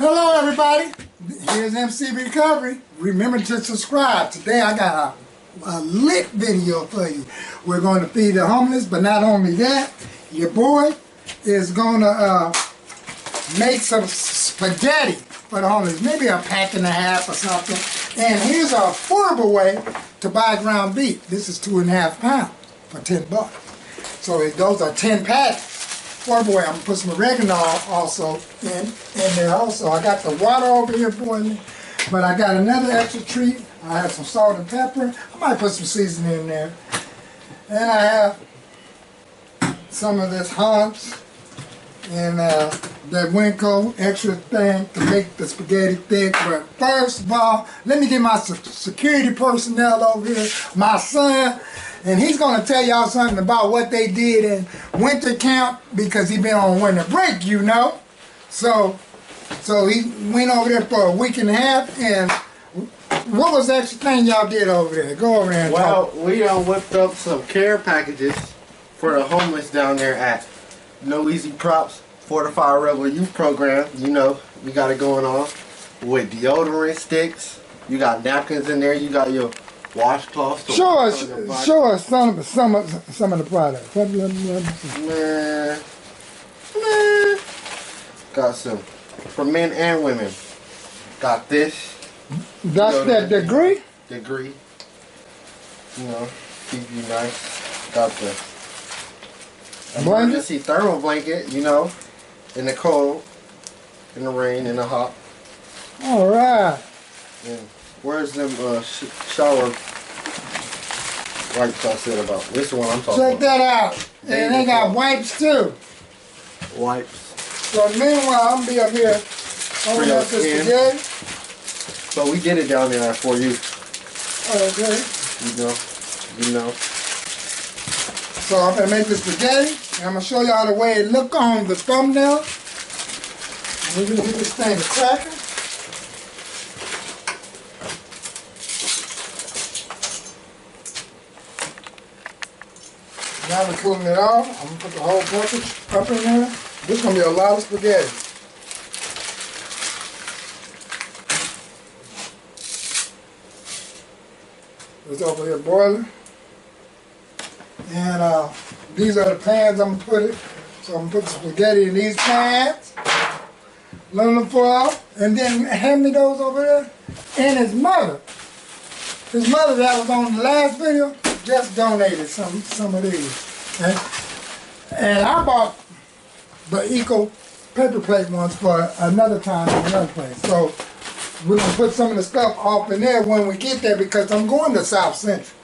Hello everybody, here's MC Recovery. Remember to subscribe. Today I got a lit video for you. We're going to feed the homeless, but not only that, your boy is going to make some spaghetti for the homeless, maybe a pack and a half or something. And here's a affordable way to buy ground beef. This is 2.5 pounds for $10. So those are 10 packs. Affordable way. I'm gonna put some oregano also in there also. I got the water over here boiling, but I got another extra treat. I have some salt and pepper. I might put some seasoning in there. And I have some of this humps and that Winco extra thing to make the spaghetti thick. But first of all, let me get my security personnel over here, my son, and he's going to tell y'all something about what they did in winter camp because he's been on winter break, you know. So he went over there for a week and a half, and what was the extra thing y'all did over there? Go over there and talk. Well, we whipped up some care packages for the homeless down there at No Easy Props Fortified Rebel Youth Program. You know, we got it going on with deodorant sticks. You got napkins in there. You got your washcloths. Show us some of the products. Man. Got some for men and women. Got this. That's that degree? Degree. You know, keep you nice. Got the emergency thermal blanket, you know, in the cold, in the rain, in the hot. All right. And where's them shower wipes I said about? This is the one I'm talking about. Check that out. And they got wipes too. Wipes. So meanwhile, I'm gonna be up here opening up this spaghetti. So we did it down there for you. Okay. You know. So I'm gonna make this spaghetti, and I'm gonna show y'all the way it look on the thumbnail. And we're gonna get this thing to cracking. Now we're cooling it off. I'm gonna put the whole package up in there. This is gonna be a lot of spaghetti. It's over here boiling. And these are the pans I'm gonna put it. So I'm gonna put the spaghetti in these pans. Let them fall. And then hand me those over there. And his mother that was on the last video just donated some of these. And I bought the Eco paper plate ones for another time in another place. So we're gonna put some of the stuff off in there when we get there because I'm going to South Central.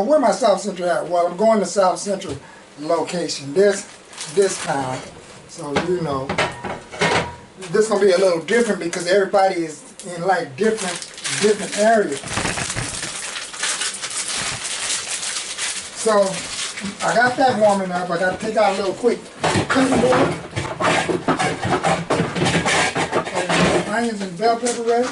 Where my South Central at? Well, I'm going to South Central location this time. So you know, this gonna be a little different because everybody is in like different areas. So I got that warming up. I got to take out a little quick cutting board. Onions and bell pepper ready.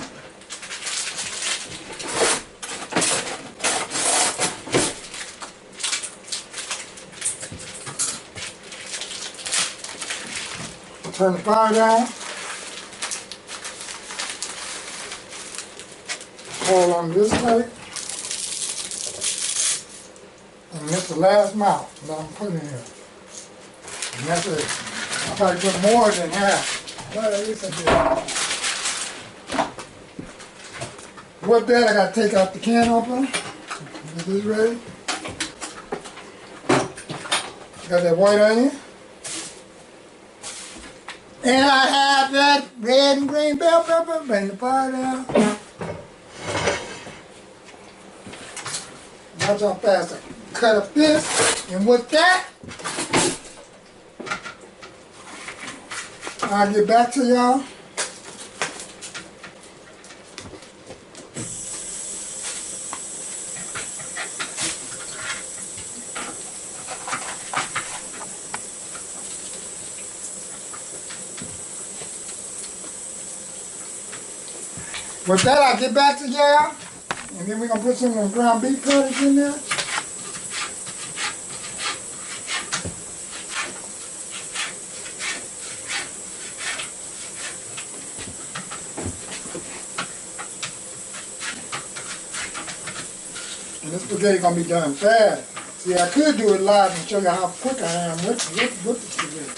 Turn the fire down. Hold on this plate. And that's the last mouth that I'm putting in here. And that's it. I'll probably put more than half. But at least I did. With that, I got to take out the can opener. Get this ready. Got that white onion. And I have that red and green bell pepper. Bring the fire down. Watch how fast I cut up this. And with that, I'll get back to y'all. With that, I'll get back to y'all, and then we're going to put some of them ground beef patties in there. this spaghetti gonna be done fast. See, I could do it live and show you how quick I am with the spaghetti.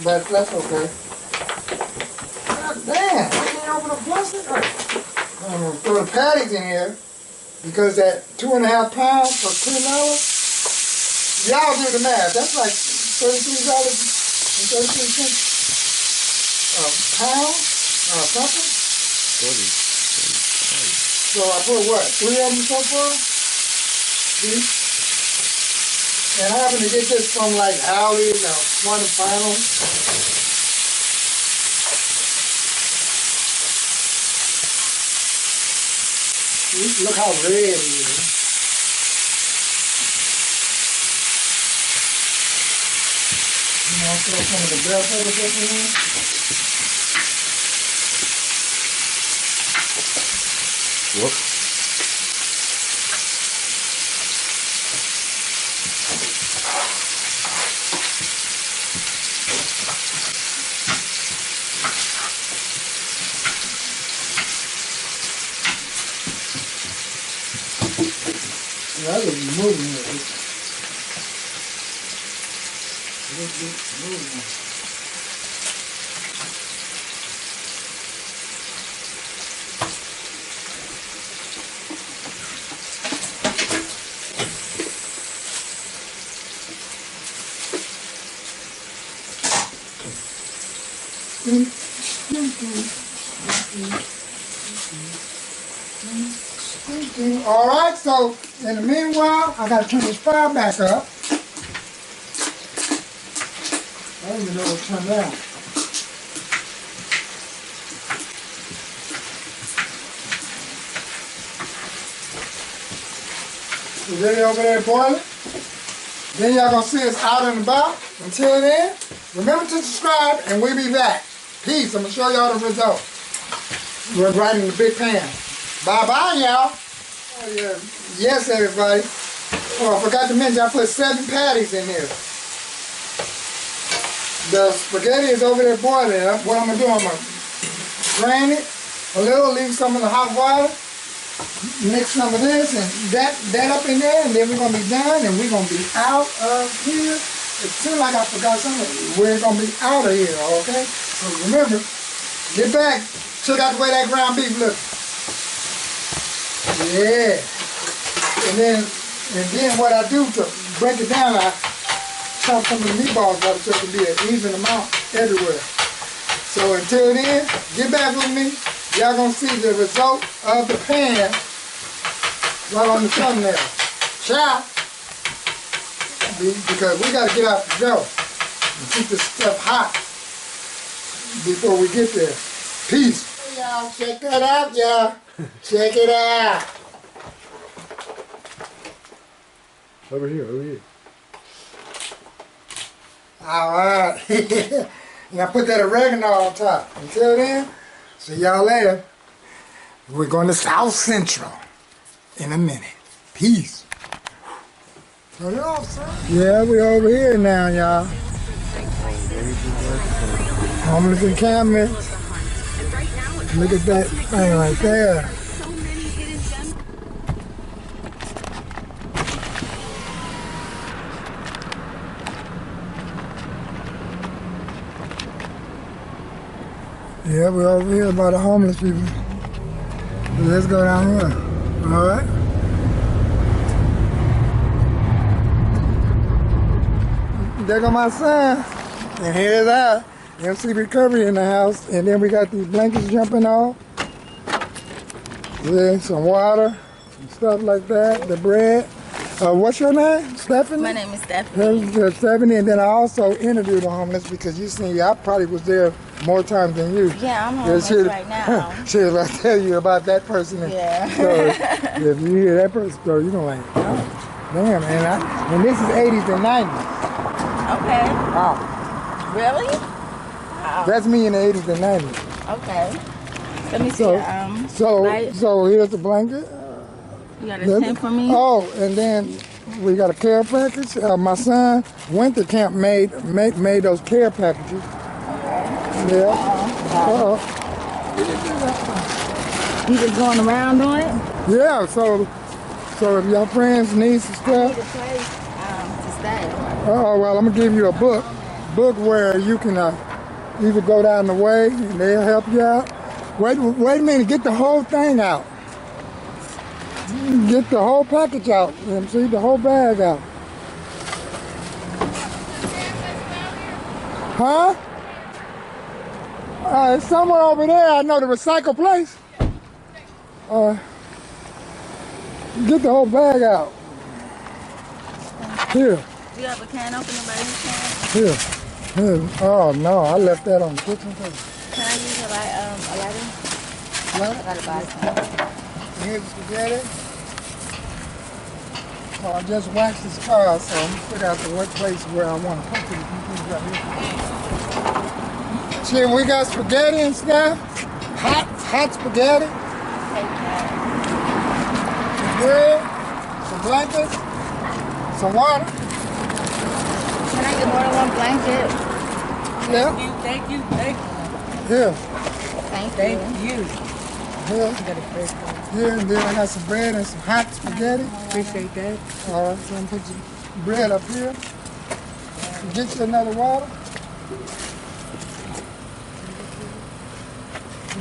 But that's okay. God damn, I can't open a plastic. I'm gonna throw the patties in here because that 2.5 pounds for $10. Y'all do the math. That's like $33.33 a pound or something. 40. So I put what? 3 of them so far? See? And I happen to get this from like Howley's or One Final. See? Look how red it is. You know, throw some of the bell peppers up in there. Whoop. Yeah, I could be moving it. Moving. All right, so in the meanwhile, I gotta turn this fire back up. I don't even know what to turn down. Is it over there boiling? Then y'all gonna see us out and about. Until then, remember to subscribe and we'll be back. Peace. I'm gonna show y'all the result. We're right in the big pan. Bye-bye, y'all. Oh, yeah. Yes, everybody. Oh, I forgot to mention, I put 7 patties in here. The spaghetti is over there boiling. What I'm going to do, I'm going to drain it a little, leave some of the hot water, mix some of this and that up in there, and then we're going to be done, and we're going to be out of here. It seems like I forgot something. We're going to be out of here, okay? So remember, get back. Check out the way that ground beef looks. Yeah. And then what I do to break it down, I chop some of the meatballs out so it can be an even amount everywhere. So until then, get back with me. Y'all gonna see the result of the pan right on the thumbnail. Ciao. Because we gotta get out the dough and keep this stuff hot before we get there. Peace. Hey, y'all, check that out, y'all. Check it out. Over here, over here. All right. And I put that oregano on top. Until then, see y'all later. We're going to South Central in a minute. Peace. Turn it off, son. Yeah, we're over here now, y'all. Homeless encampment. Look at that thing right there. Yeah, we're over here by the homeless people. Let's go down here. All right. There go my son. And here's our MC Recovery in the house. And then we got these blankets jumping off. Yeah, some water, some stuff like that. The bread. What's your name? Stephanie? My name is Stephanie. Stephanie, and then I also interviewed the homeless because you see, I probably was there more times than you. Yeah, I'm homeless right now. Shit, I tell you about that person. Yeah. So if you hear that person story, you're going to like, oh, damn, and this is 80s and 90s. Okay. Wow. Really? Wow. That's me in the 80s and 90s. Okay. Let me see. So here's the blanket. You got a tent for me? Oh, and then we got a care package. My son went to camp, made those care packages. Yeah. You just going around doing it? Yeah, so if your friends need some I stuff, need a place to stay. oh, well, I'm going to give you a book where you can either go down the way and they'll help you out. Wait a minute, get the whole thing out. Get the whole package out, MC, the whole bag out. Huh? It's somewhere over there. I know the recycle place. Get the whole bag out. Here. Do you have a can opener by any chance? Here. Oh no, I left that on the kitchen table. Can I use a lighter? I gotta buy some. Here's the spaghetti. Oh, I just waxed this car, so I'm gonna figure out the what place where I want to put these things right here. See, we got spaghetti and stuff. Hot spaghetti. Take that. Some bread, some blankets, some water. Can I get more than one blanket? Yeah. Thank you. Here. Thank you. Here. Here, and then I got some bread and some hot spaghetti. Appreciate that. All right, so I'm gonna put your bread up here. Get you another water.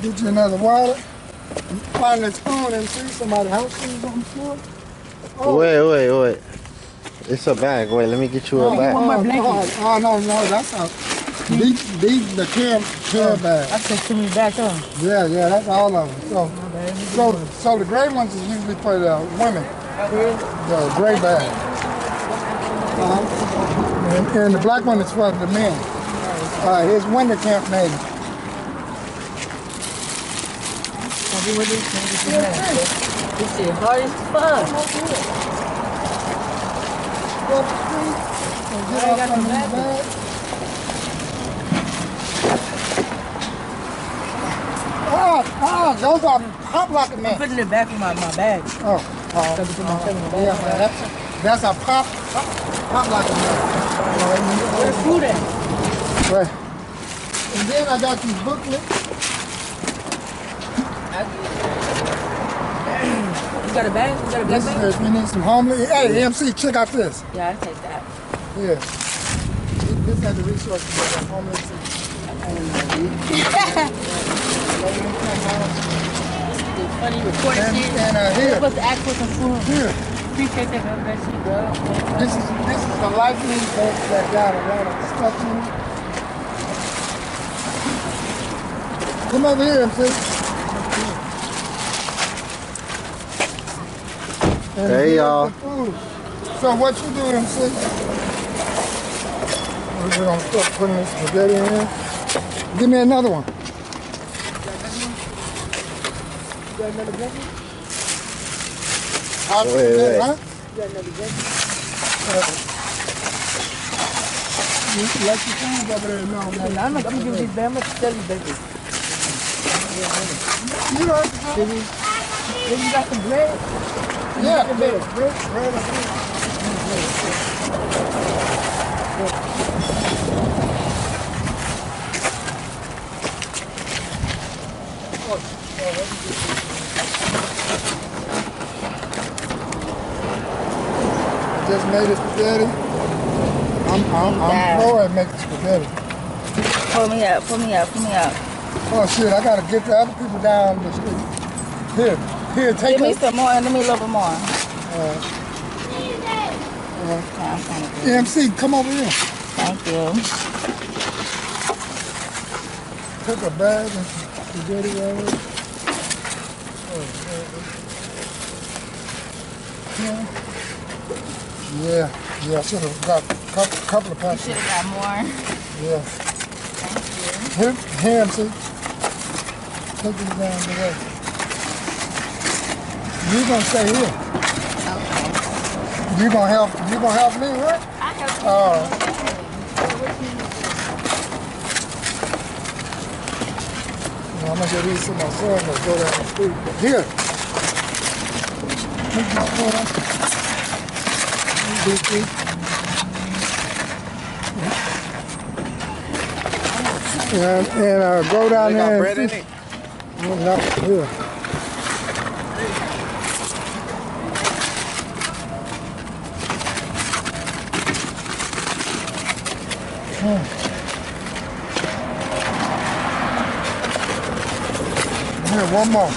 Get you another water. Find that spoon and see somebody house shoes on the floor. Oh. Wait. It's a bag. Wait, let me get you a bag. No, that's a these the care bag. I took too many back on. Yeah, that's all of them. So the gray ones is usually for the women. The gray bag. And the black one is for the men. His winter camp name. This shit hard as fuck. Those are pop locket men. Putting it back in my bag. Yeah, that's a pop locket man. Where's food at? Right. And then I got these booklets. You got a bag? You got a black This bag? is if you need some homeless. Hey, MC, check out this. Yeah, I take that. Yeah. This has the resources for the homeless. Funny recording shit. And You're here. supposed to ask for some food. Here. Appreciate that, man. That shit, bro. This is the lightning bolt that got a lot of stuff in it. Come over here, MC. Hey, y'all. So what you do, MC? We're gonna start putting this spaghetti in here. Give me another one. You got another blanket? Hot Wait. spaghetti, huh? You got another blanket? You let your friends over there know. No, I'm not gonna give these bad much. Tell you, baby. You know, Then you got some bread? yeah, Bread. bread. Just made a spaghetti. I'm pro at making spaghetti. Pull me up. Oh shit, I gotta get the other people down the street. Here, take Give me it. some more. Give me a little bit more. I'm trying to get MC, come over here. Thank you. Took a bag and some spaghetti rolls. Yeah, I should have got a couple of You packs. should have got more. Yeah. Thank Here, MC. Take these down the way. You gonna stay here. you. Okay. You gonna help me, right? I help you. I'm gonna get these to my son and go down the street. Here. Take this photo. And go down there and see. No, here. Here, one more.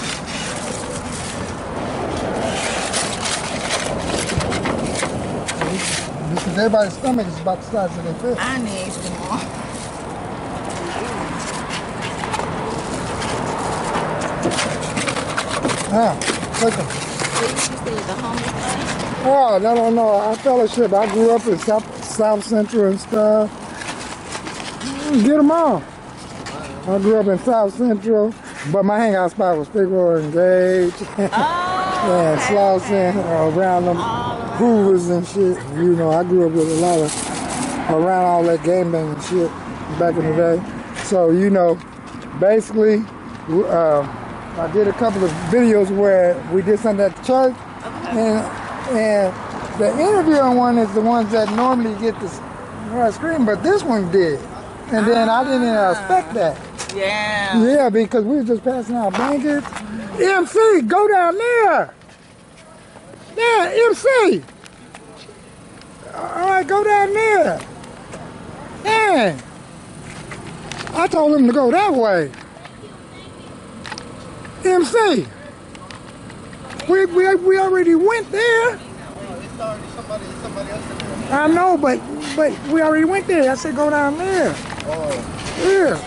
Because everybody's stomach is about the size of their fist. I need some more. Take them. Did you say the homeless thing? Oh, no. I fellowship. I grew up in South Central and stuff. Get them all. I grew up in South Central, but my hangout spot was Figaro and Gage. Oh, And Slauson, around them Hoovers and shit. You know, I grew up with a lot of, around all that game banging shit back in the day. So, you know, basically, I did a couple of videos where we did something at the church. And the interviewing one is the ones that normally get the screen, but this one did. And then I didn't even expect that. yeah. Yeah, because we were just passing out blankets. MC, go down there. Yeah, MC. All right, go down there. Dang. I told him to go that way. MC. We already went there. It's already somebody else. I know, but we already went there. I said go down there. Oh. Yeah.